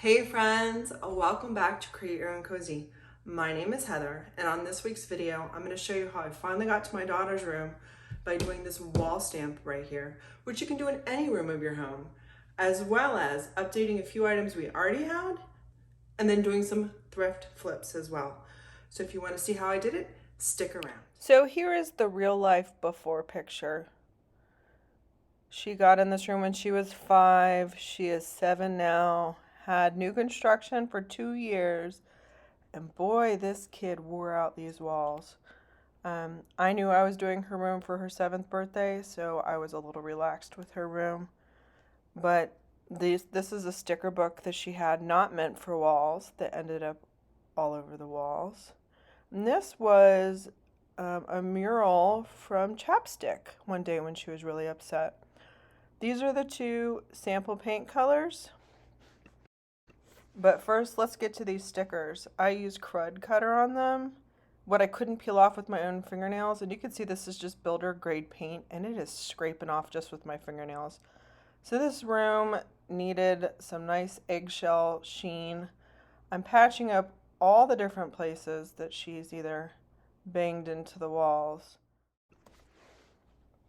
Hey friends, welcome back to Create Your Own Cozy. My name is Heather, and on this week's video, I'm going to show you how I finally got to my daughter's room by doing this wall stamp right here, which you can do in any room of your home, as well as updating a few items we already had, and then doing some thrift flips as well. So if you want to see how I did it, stick around. So here is the real life before picture. She got in this room when she was 5. She is 7 now. Had new construction for 2 years. And boy, this kid wore out these walls. I knew I was doing her room for her 7th birthday, so I was a little relaxed with her room. But this is a sticker book that she had not meant for walls that ended up all over the walls. And this was a mural from Chapstick one day when she was really upset. These are the 2 sample paint colors. But first, let's get to these stickers. I used crud cutter on them, what I couldn't peel off with my own fingernails. And you can see this is just builder grade paint, and it is scraping off just with my fingernails. So this room needed some nice eggshell sheen. I'm patching up all the different places that she's either banged into the walls,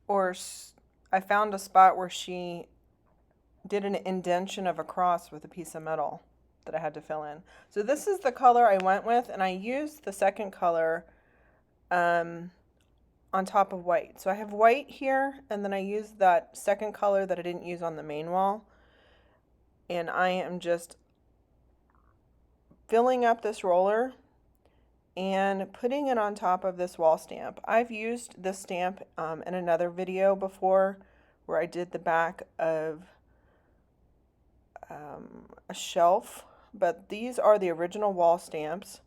or I found a spot where she did an indentation of a cross with a piece of metal that I had to fill in. So this is the color I went with, and I used the second color on top of white. So I have white here, and then I used that second color that I didn't use on the main wall. And I am just filling up this roller and putting it on top of this wall stamp. I've used this stamp in another video before where I did the back of a shelf, but these are the original wall stamps.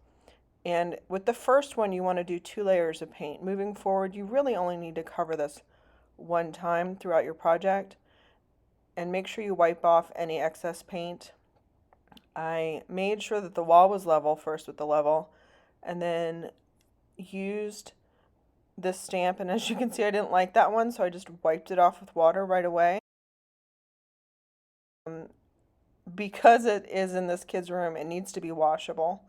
And with the first one, you want to do 2 layers of paint. Moving forward, you really only need to cover this one time throughout your project, and make sure you wipe off any excess paint. I made sure that the wall was level first with the level, and then used this stamp, and as you can see, I didn't like that one, so I just wiped it off with water right away. Because it is in this kid's room, it needs to be washable.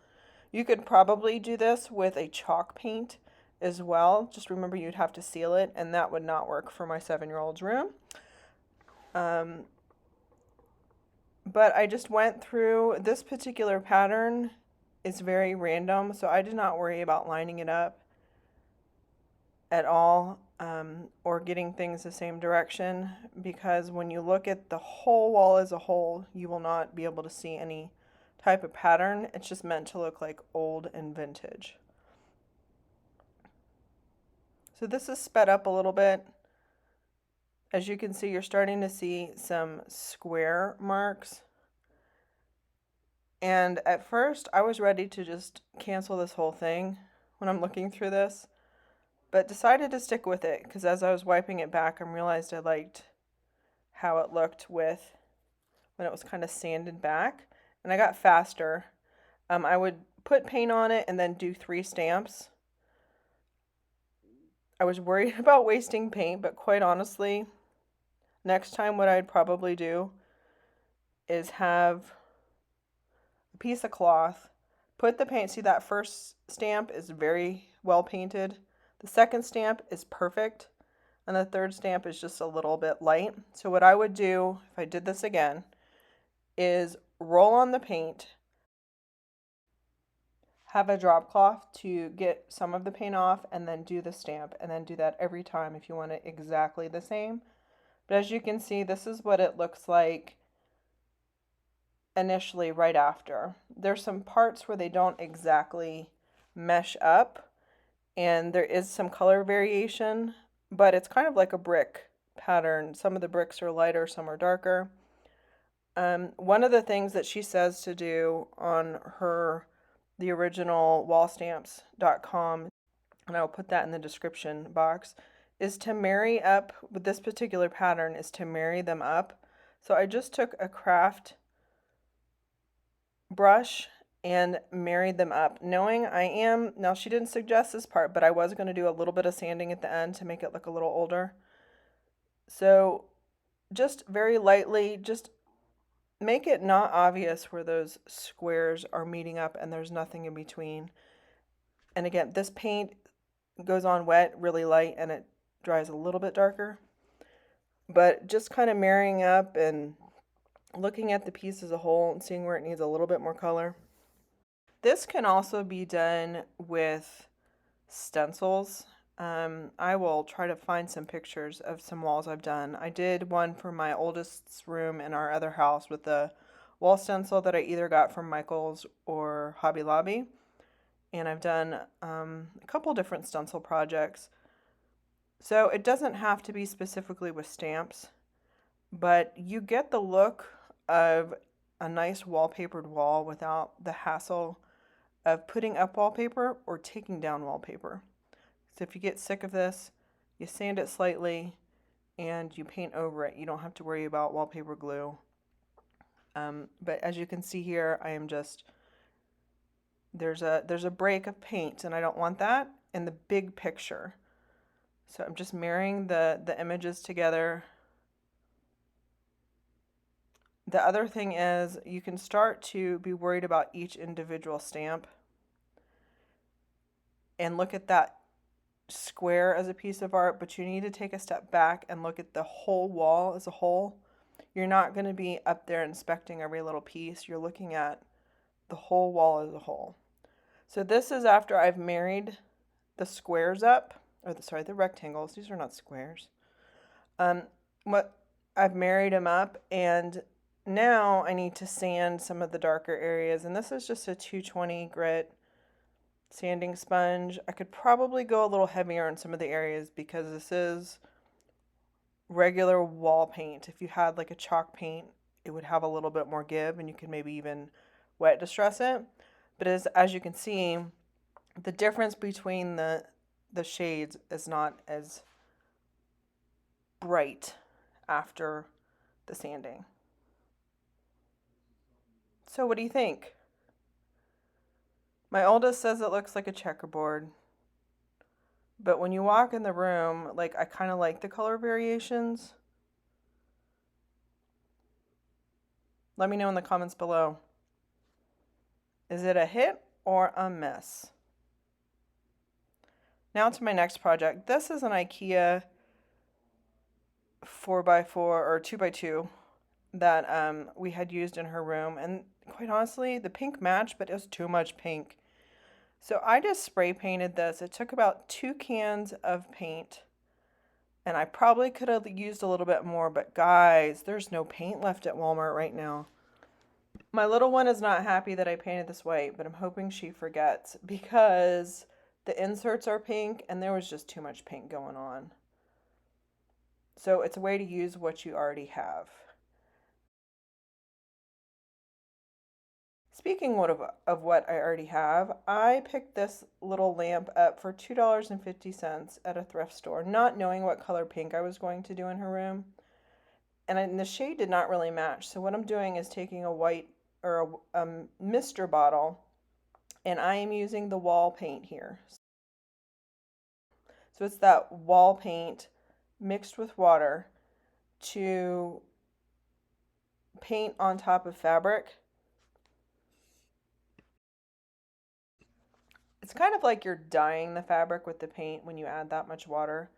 You could probably do this with a chalk paint as well. Just remember, you'd have to seal it, and that would not work for my 7-year-old's room. But I just went through this particular pattern. It's very random, so I did not worry about lining it up at all, or getting things the same direction, because when you look at the whole wall as a whole, you will not be able to see any type of pattern. It's just meant to look like old and vintage. So this is sped up a little bit. As you can see, you're starting to see some square marks. And at first, I was ready to just cancel this whole thing when I'm looking through this, but decided to stick with it because as I was wiping it back, I realized I liked how it looked with when it was kind of sanded back, and I got faster. I would put paint on it and then do 3 stamps. I was worried about wasting paint, but quite honestly, next time what I'd probably do is have a piece of cloth, put the paint. See, that first stamp is very well painted. The second stamp is perfect, and the third stamp is just a little bit light. So what I would do, if I did this again, is roll on the paint, have a drop cloth to get some of the paint off, and then do the stamp, and then do that every time if you want it exactly the same. But as you can see, this is what it looks like initially right after. There's some parts where they don't exactly mesh up, and there is some color variation, but it's kind of like a brick pattern. Some of the bricks are lighter, some are darker. One of the things that she says to do on the original wallstamps.com, and I'll put that in the description box, is to marry up with this particular pattern, is to marry them up. So I just took a craft brush and married them up, knowing now she didn't suggest this part, but I was going to do a little bit of sanding at the end to make it look a little older. So just very lightly, just make it not obvious where those squares are meeting up and there's nothing in between. And again, this paint goes on wet, really light, and it dries a little bit darker. But just kind of marrying up and looking at the piece as a whole and seeing where it needs a little bit more color. This can also be done with stencils. I will try to find some pictures of some walls I've done. I did one for my oldest's room in our other house with a wall stencil that I either got from Michael's or Hobby Lobby. And I've done a couple different stencil projects. So it doesn't have to be specifically with stamps, but you get the look of a nice wallpapered wall without the hassle of putting up wallpaper or taking down wallpaper. So if you get sick of this, you sand it slightly and you paint over it. You don't have to worry about wallpaper glue. But as you can see here, I am just, there's a break of paint and I don't want that in the big picture. So I'm just marrying the images together. The other thing is you can start to be worried about each individual stamp and look at that square as a piece of art, but you need to take a step back and look at the whole wall as a whole. You're not going to be up there inspecting every little piece. You're looking at the whole wall as a whole. So this is after I've married the squares up, or the rectangles. These are not squares. I've married them up, and now I need to sand some of the darker areas, and this is just a 220 grit sanding sponge. I could probably go a little heavier on some of the areas because this is regular wall paint. If you had like a chalk paint, it would have a little bit more give and you could maybe even wet distress it. But as you can see, the difference between the shades is not as bright after the sanding. So what do you think? My oldest says it looks like a checkerboard. But when you walk in the room, like, I kind of like the color variations. Let me know in the comments below. Is it a hit or a miss? Now to my next project. This is an IKEA 4x4 or 2x2 that we had used in her room. And quite honestly, the pink matched, but it was too much pink. So I just spray painted this. It took about 2 cans of paint. And I probably could have used a little bit more, but guys, there's no paint left at Walmart right now. My little one is not happy that I painted this white, but I'm hoping she forgets because the inserts are pink and there was just too much pink going on. So it's a way to use what you already have. Speaking of what I already have, I picked this little lamp up for $2.50 at a thrift store, not knowing what color pink I was going to do in her room. And the shade did not really match. So what I'm doing is taking a white or a mister bottle, and I am using the wall paint here. So it's that wall paint mixed with water to paint on top of fabric. It's kind of like you're dyeing the fabric with the paint when you add that much water.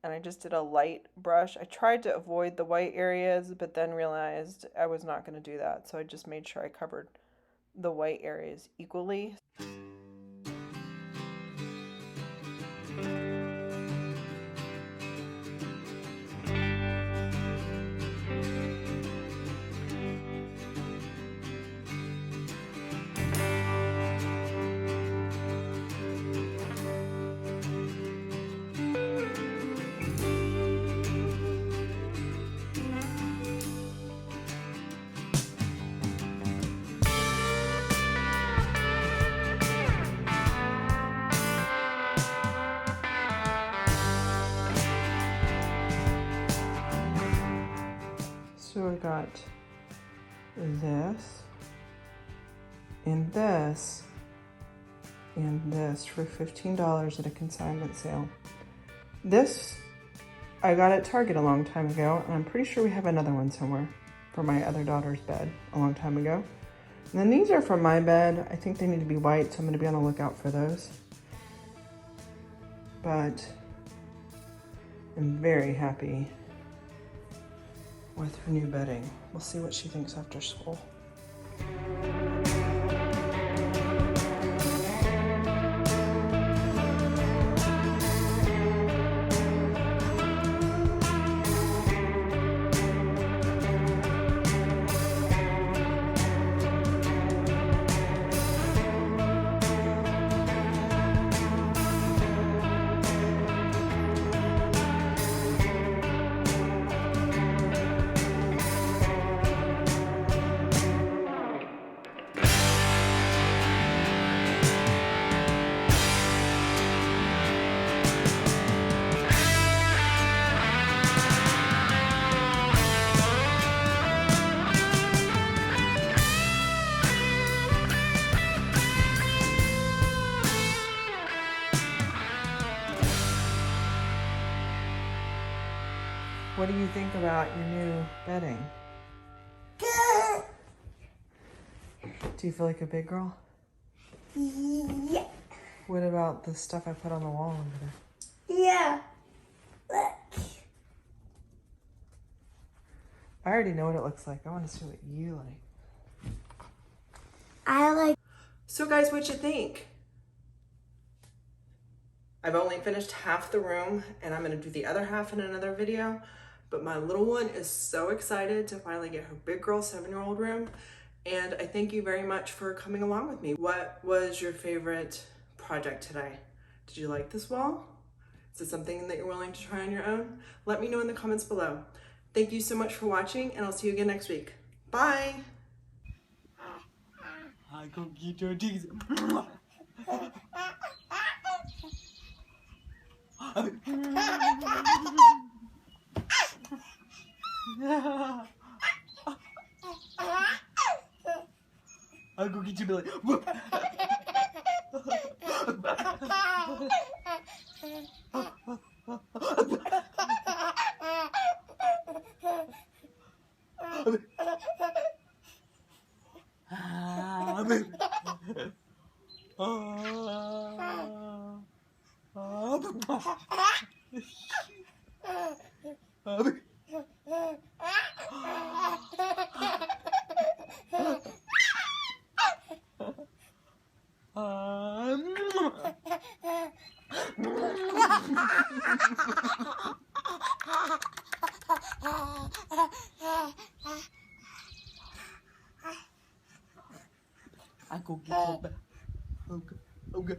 And I just did a light brush. I tried to avoid the white areas, but then realized I was not going to do that. So I just made sure I covered the white areas equally. So I got this and this and this for $15 at a consignment sale. This I got at Target a long time ago, and I'm pretty sure we have another one somewhere. for my other daughter's bed a long time ago. And then these are from my bed. I think they need to be white, so I'm gonna be on the lookout for those. But I'm very happy with her new bedding. We'll see what she thinks after school. What do you think about your new bedding? Do you feel like a big girl? Yeah. What about the stuff I put on the wall over there? Yeah. Look. I already know what it looks like. I want to see what you like. I like. So guys, what'd you think? I've only finished half the room and I'm gonna do the other half in another video, but my little one is so excited to finally get her big girl 7-year-old room. And I thank you very much for coming along with me. What was your favorite project today? Did you like this wall? Is it something that you're willing to try on your own? Let me know in the comments below. Thank you so much for watching, and I'll see you again next week. Bye! I go get your teeth. I'll go get your belly. I go get your back. Okay.